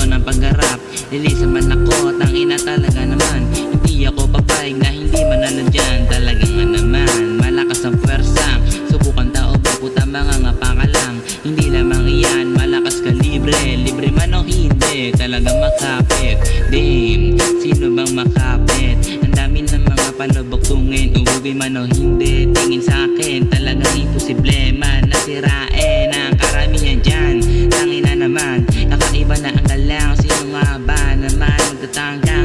gusto ng pagharap. Lilisan man ako, tangina talaga naman. Hindi ako papayag na hindi manalo dyan. Talagang nga naman, malakas ang pwersa. Subukan tao ba puta, mga ngapa ka lang. Hindi lamang iyan, malakas ka libre. Libre man o hindi, talagang makapit. Damn, sino bang makapit? Ang dami ng mga palubok tungin. Uuwi man o hindi, tingin sa akin talagang imposible man nasirain ang karamihan dyan. Tangina naman, kakaiba na ang galang. Sino nga ba naman magtatangga